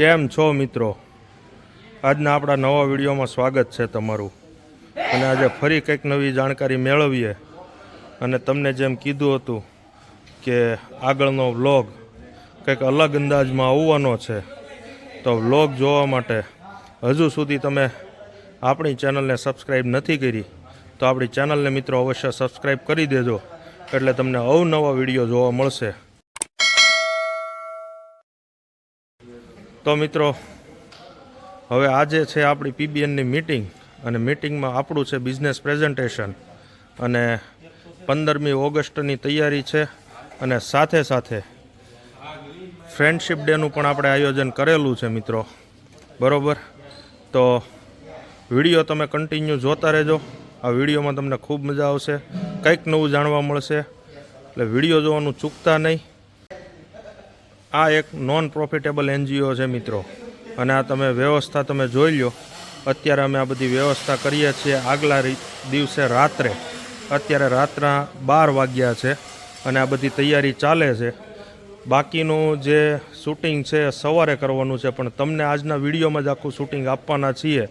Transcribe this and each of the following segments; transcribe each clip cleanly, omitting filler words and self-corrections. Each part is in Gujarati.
કેમ છો મિત્રો? આજના આપણા નવા વિડીયોમાં સ્વાગત છે તમારું. અને આજે ફરી કંઈક નવી જાણકારી મેળવીએ. અને તમને જેમ કીધું હતું કે આગળનો વ્લોગ કંઈક અલગ અંદાજમાં આવવાનો છે, તો વ્લોગ જોવા માટે હજુ સુધી તમે આપણી ચેનલને સબસ્ક્રાઈબ નથી કરી તો આપણી ચેનલને મિત્રો અવશ્ય સબસ્ક્રાઈબ કરી દેજો, એટલે તમને અવનવા વિડીયો જોવા મળશે. તો મિત્રો, હવે આજે છે આપણી પીબીએનની મીટિંગ, અને મીટિંગમાં આપણું છે બિઝનેસ પ્રેઝન્ટેશન, અને 15મી ઓગસ્ટની તૈયારી છે, અને સાથે સાથે ફ્રેન્ડશિપ ડેનું પણ આપણે આયોજન કરેલું છે મિત્રો. બરાબર? તો વિડીયો તમે કન્ટિન્યુ જોતા રહેજો. આ વિડીયોમાં તમને ખૂબ મજા આવશે, કંઈક નવું જાણવા મળશે, એટલે વિડીયો જોવાનું ચૂકતા નહીં. આ એક નોન પ્રોફિટેબલ NGO છે મિત્રો, અને આ તમે વ્યવસ્થા તમે જોઈ લો. અત્યારે અમે આ બધી વ્યવસ્થા કરીએ છીએ આગલા દિવસે રાત્રે. અત્યારે રાતના 12 વાગ્યા છે અને આ બધી તૈયારી ચાલે છે. બાકીનું જે શૂટિંગ છે સવારે કરવાનું છે, પણ તમને આજના વિડીયોમાં જ આખું શૂટિંગ આપવાના છીએ,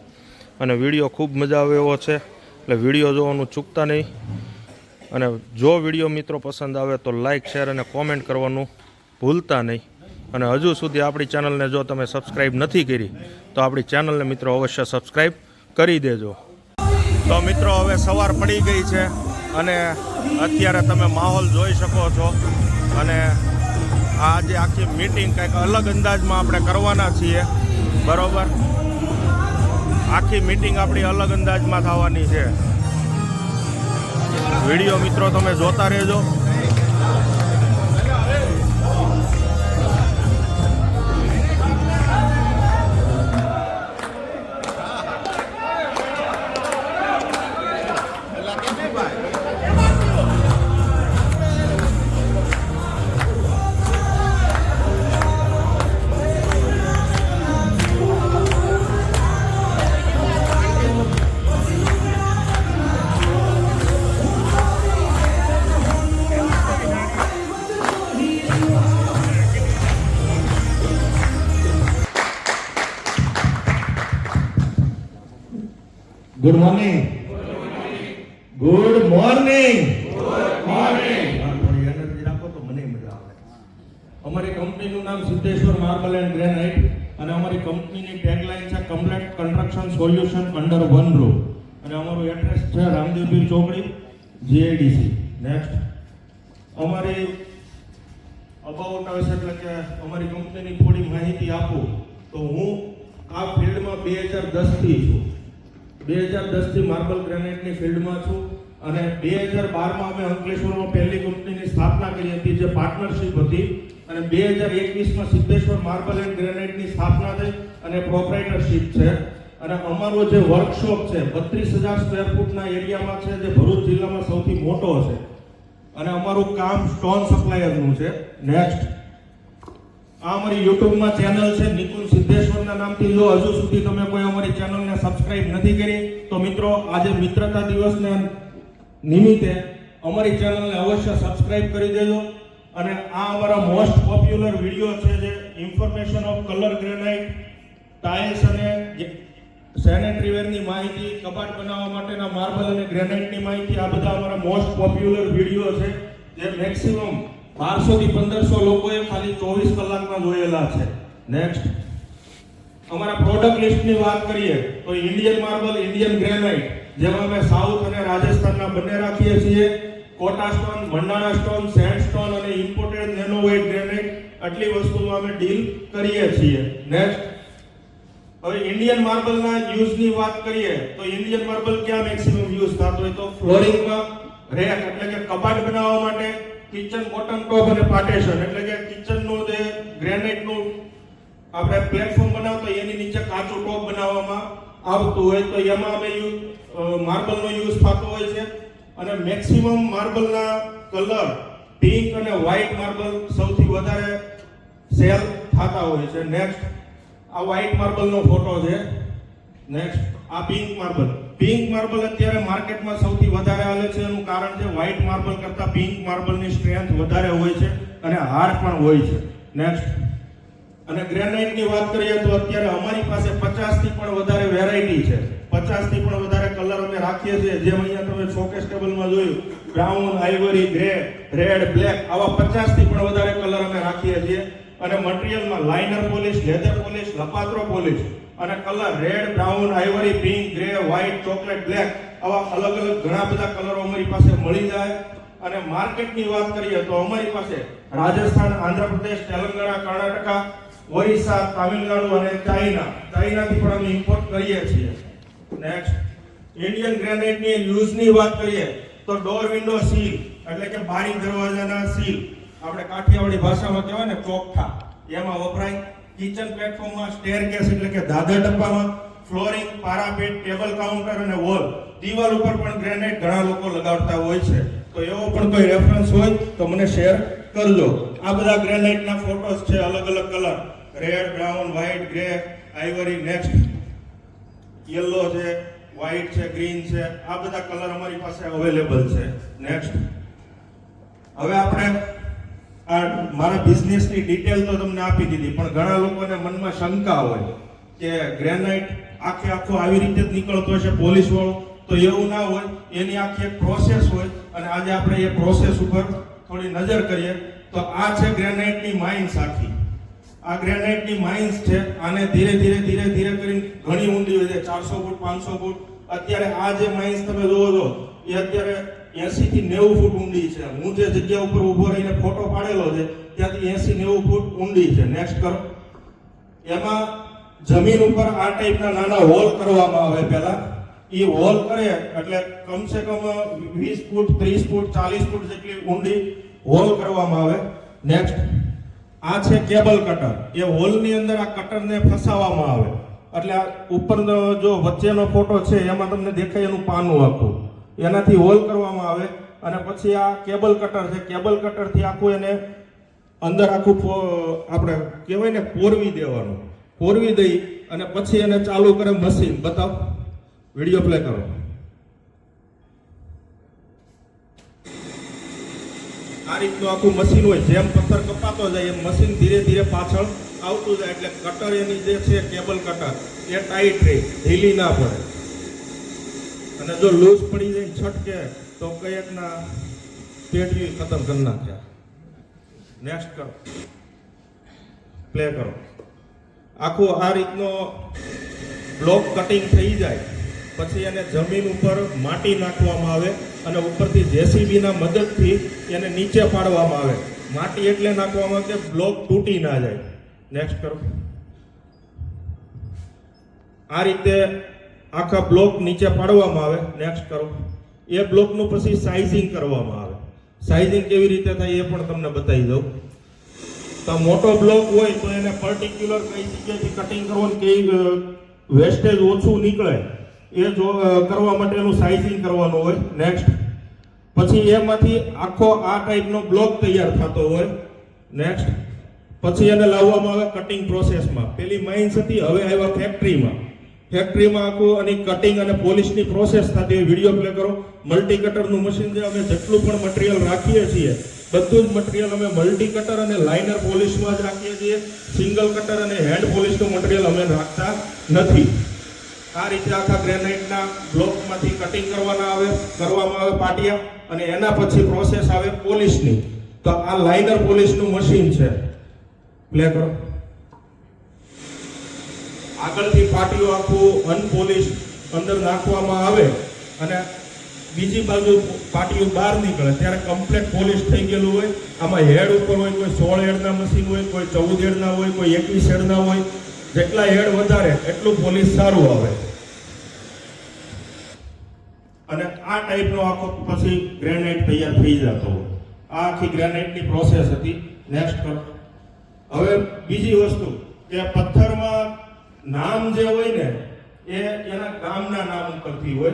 અને વિડીયો ખૂબ મજા આવે એવો છે, એટલે વિડીયો જોવાનું ચૂકતા નહીં. અને જો વિડીયો મિત્રો પસંદ આવે તો લાઇક, શેર અને કોમેન્ટ કરવાનું ભૂલતા નહીં. અને હજુ સુધી આપણી ચેનલને જો તમે સબસ્ક્રાઈબ નથી કરી તો આપણી ચેનલને મિત્રો અવશ્ય સબસ્ક્રાઈબ કરી દેજો. તો મિત્રો, હવે સવાર પડી ગઈ છે અને અત્યારે તમે માહોલ જોઈ શકો છો. અને આજે આખી મીટિંગ કંઈક અલગ અંદાજમાં આપણે કરવાના છીએ. બરાબર? આખી મીટિંગ આપણી અલગ અંદાજમાં થવાની છે. વિડીયો મિત્રો તમે જોતા રહેજો. Good morning. Good morning. થોડી એનર્જી રાખો તો મને મજા આવે. અમારી કંપનીનું નામ સિદ્ધેશ્વર માર્બલ એન્ડ ગ્રેનાઇટ, અને અમારી કંપનીની ટેગલાઇન છે complete construction solution under one roof. અને અમારું એડ્રેસ છે રામદેવપીર ચોકડી, GIDC. નેક્સ્ટ, અમારી અબાઉટ આવશે, એટલે કે અમારી કંપનીની થોડી માહિતી આપું તો હું આ ફિલ્ડમાં 2010 થી છું. 2010 થી માર્બલ ગ્રેનાઇટની ફિલ્ડમાં છું, અને 2012માં અમે અંકલેશ્વરમાં પહેલી કંપનીની સ્થાપના કરી હતી, જે પાર્ટનરશિપ હતી. અને 2021માં સિદ્ધેશ્વર માર્બલ એન્ડ ગ્રેનાઇટની સ્થાપના થઈ અને પ્રોપ્રાઇટરશિપ છે. અને અમારો જે વર્કશોપ છે 32,000 સ્ક્વેર ફૂટના એરિયામાં છે, જે ભરૂચ જિલ્લામાં સૌથી મોટો છે. અને અમારું કામ સ્ટોન સપ્લાયરનું છે. નેક્સ્ટ, આ અમારી યુટ્યુબમાં ચેનલ છે નિકુંજ સિદ્ધેશ્વરના નામથી. જો હજુ સુધી તમે કોઈ અમારી ચેનલને સબસ્ક્રાઇબ નથી કરી તો મિત્રો આજે મિત્રતા દિવસને નિમિત્તે અમારી ચેનલને અવશ્ય સબસ્ક્રાઇબ કરી દેજો. અને આ અમારા મોસ્ટ પોપ્યુલર વિડીયો છે, જે information of colour granite, tiles અને સેનેટરી વેરની માહિતી, કબાટ બનાવવા માટેના માર્બલ અને ગ્રેનાઇટની માહિતી. આ બધા અમારા મોસ્ટ પોપ્યુલર વિડીયો છે, જે મેક્સિમમ 1200 થી 1500 લોકોએ ખાલી 24 કલાકમાં જોયેલા છે. નેક્સ્ટ, અમારા પ્રોડક્ટ લિસ્ટની વાત કરીએ તો ઇન્ડિયન માર્બલ, ઇન્ડિયન ગ્રેનાઇટ, જેમાં અમે સાઉથ અને રાજસ્થાનના બંને રાખીએ છીએ. કોટા સ્ટોન, મંડાણા સ્ટોન, સેન્ડસ્ટોન અને ઇમ્પોર્ટેડ નેનો વ્હાઇટ ગ્રેનાઇટ, આટલી વસ્તુમાં અમે ડીલ કરીએ છીએ. નેક્સ્ટ, હવે ઇન્ડિયન માર્બલના યુઝની વાત કરીએ તો ઇન્ડિયન માર્બલ ક્યાં મેક્સિમમ યુઝ થતો હોય તો ફ્લોરિંગમાં, રેક એટલે કે કબાટ બનાવવા માટે, કિચન બોટમ ટોપ અને પાર્ટેશન એટલે કે કિચનનું જે ગ્રેનાઇટનું આપણે પ્લેટફોર્મ બનાવતો એની નીચે કાચું ટોપ બનાવવામાં આવતું હોય તો એમાં અમે માર્બલનો યુઝ થતો હોય છે. અને મેક્સિમમ માર્બલના કલર પિંક અને વ્હાઇટ માર્બલ સૌથી વધારે સેલ થતા હોય છે. નેક્સ્ટ, આ વ્હાઇટ માર્બલનો ફોટો છે. નેક્સ્ટ, આ પિંક માર્બલ. પિંક માર્બલ અત્યારે માર્કેટમાં સૌથી વધારે હાલે છે. એનું કારણ છે વ્હાઇટ માર્બલ કરતાં પિંક માર્બલની સ્ટ્રેન્થ વધારે હોય છે અને હાર્ડ પણ હોય છે. નેક્સ્ટ, અને ગ્રેનાઇટની વાત કરીએ તો અત્યારે અમારી પાસે 50 થી પણ વધારે વેરાયટી છે. 50 થી પણ વધારે કલર અમે રાખીએ છીએ. જેમ અહીંયા તમે શોકેસ ટેબલમાં જોયું, brown, ivory, grey, red, black, આવા 50 થી પણ વધારે કલર અમે રાખીએ છીએ. અને મટીરીયલમાં લાઇનર પોલિશ, લેધર પોલિશ, લપાત્રો પોલિશ અને colour red, brown, ivory, pink, grey, white, chocolate, black, આવા અલગ અલગ ઘણા બધા કલરો અમારી પાસે મળી જાય. અને માર્કેટની વાત કરીએ તો અમારી પાસે રાજસ્થાન, આંધ્રપ્રદેશ, તેલંગાણા, કર્ણાટકા, ઓરિસ્સા, તામિલનાડુ અને ચાઇનાથી પણ અમે ઇમ્પોર્ટ કરીએ છીએ. નેક્સ્ટ, ઇન્ડિયન ગ્રેનાઇટની યુઝની વાત કરીએ તો ડોર વિન્ડો સીલ એટલે કે બારી દરવાજાના સીલ, આપણે કાઠિયાવાડી ભાષામાં કહેવાય ને ચોકઠા, એમાં વપરાય. કિચન પ્લેટફોર્મમાં, સ્ટેરકેસ એટલે કે દાદર ડબ્બામાં, ફ્લોરિંગ, પારાપેટ, ટેબલ કાઉન્ટર અને વોલ, દિવાલ ઉપર પણ ગ્રેનાઇટ ઘણા લોકો લગાવતા હોય છે. તો એવો પણ કોઈ રેફરન્સ હોય તો મને શેર કરજો. આ બધા ગ્રેનાઇટના ફોટોસ છે, અલગ અલગ colour, red, brown, white, grey, ivory. Next, yellow છે, વ્હાઇટ છે, ગ્રીન છે, આ બધા કલર અમારી પાસે અવેલેબલ છે. નેક્સ્ટ, હવે આપણે આ મારા બિઝનેસની ડિટેલ તો તમને આપી દીધી, પણ ઘણા લોકોને મનમાં શંકા હોય કે ગ્રેનાઇટ આખો આવી રીતે જ નીકળતો હશે પોલિશ વાળો. તો એવું ના હોય, એની આખી એક પ્રોસેસ હોય અને આજે આપણે એ પ્રોસેસ ઉપર થોડી નજર કરીએ. તો આ છે ગ્રેનાઇટની માઇન્સ આખી. આ ગ્રેનાઇટની માઇન્સ છે. આને ધીરે ધીરે કરીને ઘણી ઊંડી હોય છે, 400 ફૂટ, 500 ફૂટ. અત્યારે આ જે માઇન્સ તમે જોવો છો એ અત્યારે 80 થી 90 ફૂટ ઊંડી છે. હું જે જગ્યા ઉપર ઊભો રહીને ફોટો પાડેલો છે ત્યાંથી 80-90 ફૂટ ઊંડી છે. નેક્સ્ટ કરો. એમાં જમીન ઉપર આ ટાઈપના નાના હોલ કરવામાં આવે. પહેલા એ હોલ કરે એટલે કમસે કમ 20 ફૂટ, 30 ફૂટ, 40 ફૂટ જેટલી ઊંડી હોલ કરવામાં આવે. નેક્સ્ટ, આ છે કેબલ કટર. એ હોલની અંદર આ કટરને ફસાવવામાં આવે. એટલે આ ઉપરનો જો વચ્ચેનો ફોટો છે એમાં તમને દેખાય એનું પાનું આખું, એનાથી હોલ કરવામાં આવે. અને પછી આ કેબલ કટર છે. કેબલ કટરથી આખું એને અંદર આખું આપણે કહેવાય ને પોરવી દેવાનું. પોરવી દઈ અને પછી એને ચાલુ કરે મશીન. બતાવો, વિડીયો પ્લે કરો. આ રીતનું આખું મશીન હોય. જેમ પથ્થર કપાતો જાય એમ મશીન ધીરે ધીરે પાછળ આવતું જાય. એટલે કટર એની જે છે કેબલ કટર એ ટાઈટ રહે, ઢીલી ના પડે. અને જો લૂઝ પડી જાય, છટકે તો કયેકના પેટી ખતમ કરી નાખ્યા. નેક્સ્ટ કરો, પ્લે કરો. આખું આ રીતનો બ્લોક કટિંગ થઈ જાય પછી એને જમીન ઉપર માટી નાખવામાં આવે અને ઉપરથી જેસીબીના મદદથી એને નીચે પાડવામાં આવે. માટી એટલે નાખવામાં કે બ્લોક તૂટી ના જાય. નેક્સ્ટ કરો. આ રીતે આખા બ્લોક નીચે પાડવામાં આવે. નેક્સ્ટ કરો. એ બ્લોકનું પછી સાઇઝિંગ કરવામાં આવે. સાઇઝિંગ કેવી રીતે થાય એ પણ તમને બતાવી દઉં. તો મોટો બ્લોક હોય તો એને પર્ટિક્યુલર કઈ જગ્યાએથી કટિંગ કરવાનું, કઈ વેસ્ટેજ ઓછું નીકળે એ જો કરવા માટેનું સાઇઝિંગ કરવાનું હોય. નેક્સ્ટ, પછી એમાંથી આખો આ ટાઈપનો બ્લોક તૈયાર થતો હોય. નેક્સ્ટ, પછી એને લાવવામાં આવે કટિંગ પ્રોસેસમાં. પેલી માઇન્સ હતી, હવે આવ્યા ફેક્ટરીમાં. ફેક્ટરીમાં આખું આની કટિંગ અને પોલિશની પ્રોસેસ થતી હોય. વિડીયો પ્લે કરો. મલ્ટી કટરનું મશીન છે. અમે જેટલું પણ મટીરિયલ રાખીએ છીએ બધું જ મટીરિયલ અમે મલ્ટી કટર અને લાઇનર પોલિશમાં જ રાખીએ છીએ. સિંગલ કટર અને હેન્ડ પોલિશનું મટીરિયલ અમે રાખતા નથી. આ રીતે આખા ગ્રેનાઇટના બ્લોકમાંથી કટિંગ કરવામાં આવે પાટિયા, અને એના પછી પ્રોસેસ આવે પોલિશની. તો આ લાઇનર પોલિશનું મશીન છે. પ્લે કરો. આગળથી પાટીઓ આખું અનપોલિશ અંદર નાખવામાં આવે અને બીજી બાજુ પાટીઓ બહાર નીકળે ત્યારે કમ્પ્લીટ પોલિશ થઈ ગયેલું હોય. આમાં હેડ ઉપર હોય, કોઈ 16 હેડના મશીન હોય, કોઈ 14 હેડના હોય, કોઈ 21 હેડના હોય. જેટલા હેડ વધારે એટલું પોલિશ સારું આવે. અને આ ટાઈપનો આખો પછી ગ્રેનાઇટ તૈયાર થઈ જતો હોય. આ આખી ગ્રેનાઇટની પ્રોસેસ હતી. નેક્સ્ટ કરો. હવે બીજી વસ્તુ કે પથ્થરમાં નામ જે હોય ને એ એના ગામના નામ ઉપરથી હોય.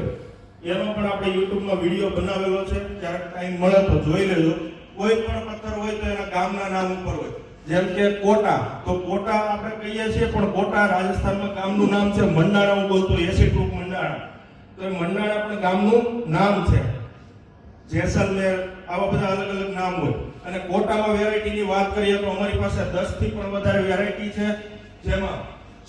એનો પણ આપણે યુટ્યુબમાં વિડીયો બનાવેલો છે, ક્યારેક ટાઈમ મળે તો જોઈ લેજો. કોઈ પણ પથ્થર હોય તો એના ગામના નામ ઉપર હોય. જેમ કે કોટા, તો કોટા આપણે કહીએ છીએ પણ કોટા રાજસ્થાનમાં ગામનું નામ છે. મંડાણા હું બોલતો 80 ટૂંક મંડાણા, તો એ મંડાણા પણ ગામનું નામ છે. જેસલમેર, આવા બધા અલગ અલગ નામ હોય. અને કોટામાં વેરાયટીની વાત કરીએ તો અમારી પાસે 10 થી પણ વધારે વેરાયટી છે, જેમાં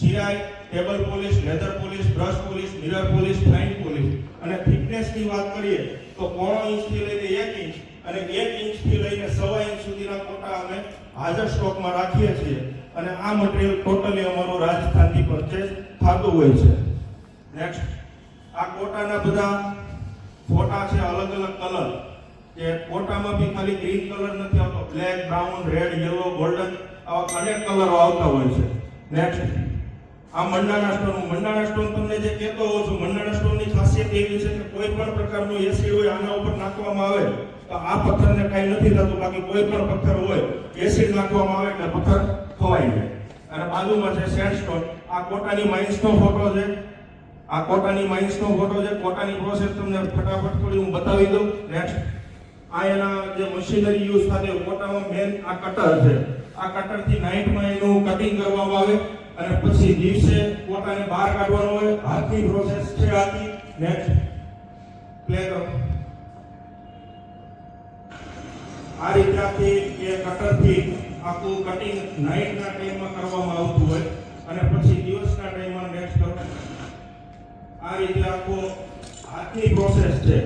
Chirai, table polish, leather polish, brush polish, mirror polish, fine polish. અને થિકનેસની વાત કરીએ તો 0.5 ઇંચથી લઈને 1 ઇંચ અને 1 ઇંચથી લઈને 1.25 ઇંચ સુધીના કોટા અમે હાજર સ્ટોકમાં રાખીએ છીએ. અને આ મટીરીયલ ટોટલી અમારું રાજસ્થાનથી પરચેસ થતું હોય છે. નેક્સ્ટ, આ કોટાના બધા ફોટા છે, અલગ અલગ કલર, કે કોટામાં બી ખાલી ગ્રીન કલર નથી આવતો, black, brown, red, yellow, golden, આવા અનેક કલરો આવતા હોય છે. નેક્સ્ટ, આ મંડાણા સ્ટોન તમને જે કહેતો હોઉં છું, મંડાણા સ્ટોનની ખાસિયત એવી છે કે કોઈ પણ પ્રકારનું એસિડ હોય આના ઉપર નાખવામાં આવે તો આ પથ્થરને કાંઈ નથી થતું. બાકી કોઈ પણ પથ્થર હોય એસિડ નાખવામાં આવે એટલે પથ્થર ખવાઈ જાય. અને બાજુમાં છે સેન્ડસ્ટોન. આ કોટાની માઇન્સનો ફોટો છે, કોટાની પ્રોસેસ તમને ફટાફટ થોડી હું બતાવી દઉં. નેક્સ્ટ, આ એના જે મશીનરી યુઝ થતી હોય, કોટામાં મેન આ કટર છે. આ કટરથી નાઇટમાં એનું કટિંગ કરવામાં આવે અને પછી દિવસે કોટાને બહાર કાઢવાનો હોય. હાથની પ્રોસેસ છે આખી. નેક્સ્ટ, પ્લે કરો. આ રીતે આખી એ કટરથી આખું કટિંગ નાઇટના ટાઈમમાં કરવામાં આવતું હોય અને પછી દિવસના ટાઈમમાં નેક્સ્ટ કરો. આ રીતે આખો હાથની પ્રોસેસ છે.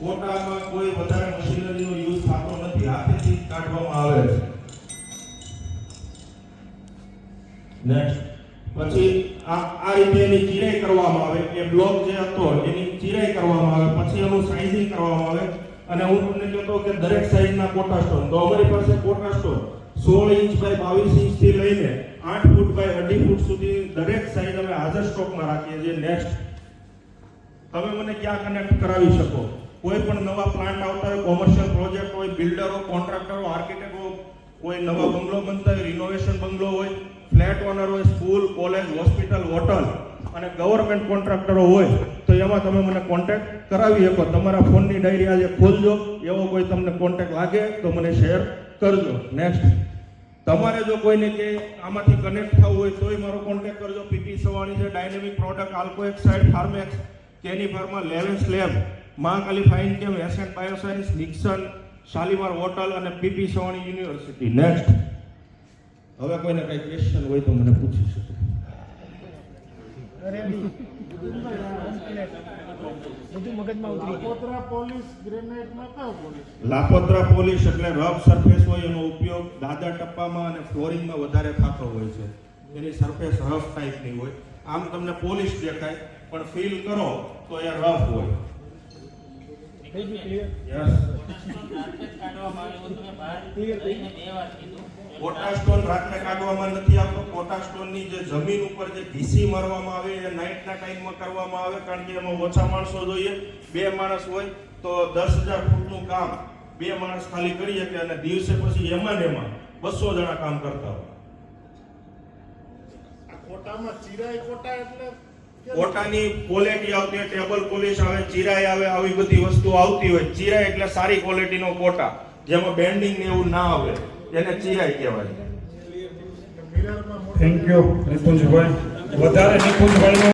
કોટામાં કોઈ વધારે મશીનરીનો યુઝ થતો નથી, હાથેથી કાઢવામાં આવે છે. નેક્સ્ટ, પછી આ રીતે એની ચિરાઈ કરવામાં આવે. એ બ્લોક જે હતો એની ચિરાઈ કરવામાં આવે, પછી એનું સાઇઝિંગ કરવામાં આવે. અને હું તમને કહેતો કે દરેક સાઈઝના કોટા સ્ટોન, તો અમારી પાસે કોટા સ્ટોન 16 ઇંચ બાય 22 ઇંચથી લઈને 8 ફૂટ બાય 2.5 ફૂટ સુધી દરેક સાઈઝ અમે હાજર સ્ટોકમાં રાખીએ છીએ. નેક્સ્ટ, તમે મને ક્યાં કનેક્ટ કરાવી શકો? કોઈ પણ નવા પ્લાન્ટ આવતા હોય, કોમર્શિયલ પ્રોજેક્ટ હોય, બિલ્ડરો, કોન્ટ્રાક્ટરો, આર્કિટેક્ટો, કોઈ નવા બંગલો બનતા હોય, રિનોવેશન બંગલો હોય, ફ્લેટ ઓનર હોય, સ્કૂલ, કોલેજ, હોસ્પિટલ, હોટલ અને ગવર્મેન્ટ કોન્ટ્રાક્ટરો હોય તો એમાં તમે મને કોન્ટેક્ટ કરાવી શકો. તમારા ફોનની ડાયરી આજે ખોલજો, એવો કોઈ તમને કોન્ટેક્ટ લાગે તો મને શેર કરજો. નેક્સ્ટ, તમારે જો કોઈને કે આમાંથી કનેક્ટ થવું હોય તોય મારો કોન્ટેક્ટ કરજો. પીપી સવાણી છે, ડાયનેમિક પ્રોડક્ટ, આલ્કોએક્સાઇડ, ફાર્મેક્સ, કેની ફાર્મા, લેવેન્સ લેબ, મહાકાલી ફાઇન કેમ, ascent bioscience, Nixon, Shalimar hotel અને પીપી સવાણી યુનિવર્સિટી. નેક્સ્ટ, હવે કોઈને કઈ ક્વેશ્ચન હોય તો મને પૂછી શકો. લાપોત્રા પોલિશ એટલે રફ સરફેસ હોય, એનો ઉપયોગ દાદર ટપ્પામાં અને ફ્લોરિંગમાં વધારે થતો હોય છે. એની સરફેસ રફ ટાઈપની હોય. આમ તમને પોલિશ દેખાય પણ ફીલ કરો તો એ રફ હોય. કોટા સ્ટોન રાત્રે કાઢવામાં નથી આવતો. કોટા સ્ટોનની જે જમીન ઉપર જે ઘીસી મારવામાં આવે એ નાઇટના ટાઈમમાં કરવામાં આવે, કારણ કે એમાં ઓછા માણસો જોઈએ. 2 માણસ હોય તો 10,000 ફૂટનું કામ 2 માણસ ખાલી કરી શકે અને દિવસે પછી એમાં ને એમાં 200 જણા કામ કરતા હોય. કોટામાં ચિરાઈ કોટા એટલે કોટાની ક્વોલિટી આવતી હોય, ટેબલ પોલિશ આવે, ચિરાઈ આવે, આવી બધી વસ્તુ આવતી હોય. ચિરાઈ એટલે સારી ક્વોલિટીનો કોટા, જેમાં બેન્ડિંગ ને એવું ના આવે, એને ચિરાઈ કહેવાય. મિરરમાં થેન્ક યુ નિકુંજભાઈ. વધારે નિકુંજભાઈનો